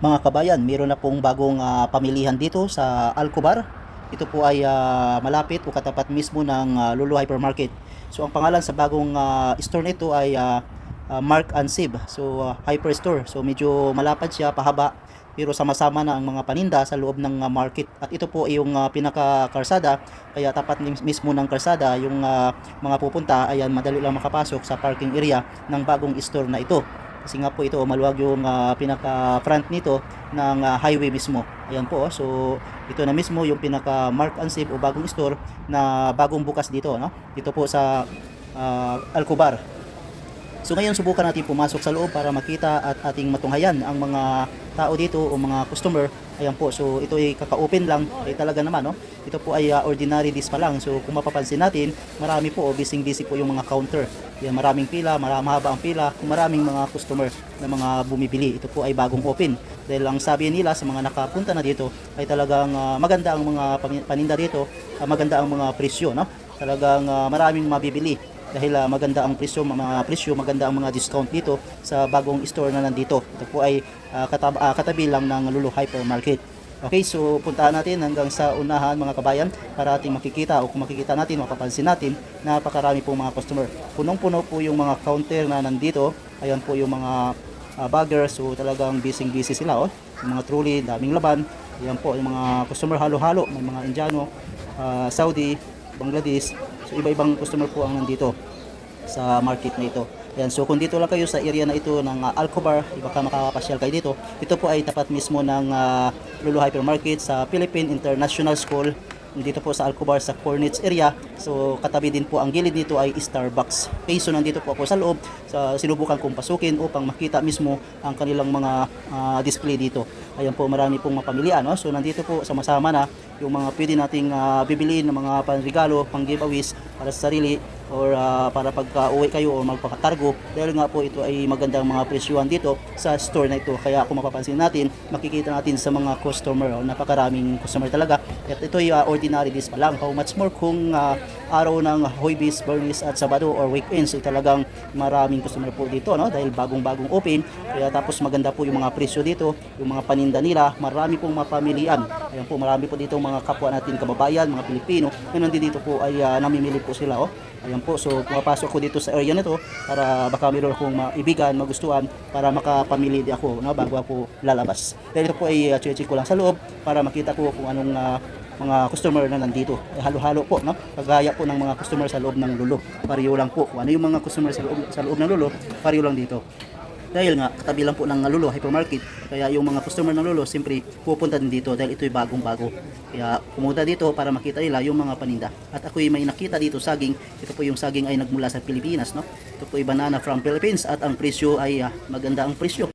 Mga kabayan, meron na pong bagong pamilihan dito sa Alcobar. Ito po ay malapit o katapat mismo ng Lulu Hypermarket. So ang pangalan sa bagong store nito ay Mark and Sib. So Hyperstore. So medyo malapad siya, pahaba, pero sama-sama na ang mga paninda sa loob ng market. At ito po ay yung pinaka-karsada, kaya tapat mismo ng karsada yung mga pupunta, ayan, madali lang makapasok sa parking area ng bagong store na ito. Kasi nga po ito maluwag yung pinaka front nito ng highway mismo. Ayan po, so ito na mismo yung pinaka Mark and Save o bagong store na bagong bukas dito, no? Dito po sa Alcobar. So ngayon subukan natin pumasok sa loob para makita at ating matunghayan ang mga tao dito o mga customer. Ayan po, so ito ay kaka-open lang, ay talaga naman, no? Ito po ay ordinary dish pa lang. So kung mapapansin natin, marami po, busy po yung mga counter. Yan, maraming pila, mahaba ang pila, maraming mga customer na mga bumibili. Ito po ay bagong open. Dahil ang sabi nila sa mga nakapunta na dito ay talagang maganda ang mga paninda dito, maganda ang mga presyo, no? Talagang maraming mabibili dahil maganda ang presyo, maganda ang mga discount dito sa bagong store na nandito. Ito po ay katabi lang ng Lulu Hypermarket. Okay, so puntahan natin hanggang sa unahan mga kabayan para ating makikita, o kung makikita natin, mapapansin natin, napakarami pong mga customer. Punong-puno po yung mga counter na nandito. Ayan po yung mga baggers, so talagang busy sila, oh. Yung mga trolley, daming laban. Ayan po yung mga customer, halo-halo, may mga Indiano, Saudi, Bangladesh. So iba-ibang customer po ang nandito sa market na ito. Ayan, so kung dito lang kayo sa area na ito ng Alcobar, baka makakapasyal kayo dito. Ito po ay tapat mismo ng Lulu Hypermarket sa Philippine International School. Dito po sa Alcobar sa Cornets area. So katabi din po, ang gilid dito ay Starbucks. Okay, so nandito po ako sa loob. Sinubukan kong pasukin upang makita mismo ang kanilang mga display dito. Ayan po, marami pong mapamilian, no? So nandito po sama-sama na yung mga pwede nating bibilin ng mga panregalo, pang giveaways para sa sarili, or para pagka uwi kayo o magpakatargo, dahil nga po ito ay magandang mga presyuhan dito sa store na ito. Kaya kung mapapansin natin, makikita natin sa mga customer, napakaraming customer talaga. At ito ay ordinary days pa lang. How much more kung araw ng Huwebes, Biyernes at Sabado or weekends, ay talagang maraming customer po dito, no? Dahil bagong open. Kaya tapos maganda po yung mga presyo dito, yung mga paninda nila, marami pong mapamilian. Ayan po, marami po dito mga kapwa natin kababayan, mga Pilipino na nandito po ay namimili po sila, oh. Ayan po, so pumapasok ko dito sa area nito para baka mayroon akong maibigan, magustuhan, para makapamili di ako, no, bago ako lalabas. Dahil ito po ay check ko lang sa loob para makita ko kung anong mga customer na nandito. Halo-halo po, no? Kagaya po ng mga customer sa loob ng Lulu. Pareho lang po. Kung ano yung mga customer sa loob ng Lulu, pareho lang dito. Dahil nga katabi lang po ng Lulu Hypermarket, kaya yung mga customer ng Lulu siyempre pupunta din dito dahil ito'y bagong-bago. Kaya pumunta dito para makita nila yung mga paninda. At ako'y may nakita dito saging. Ito po yung saging ay nagmula sa Pilipinas, no? Ito po ay banana from Philippines at ang presyo ay maganda ang presyo.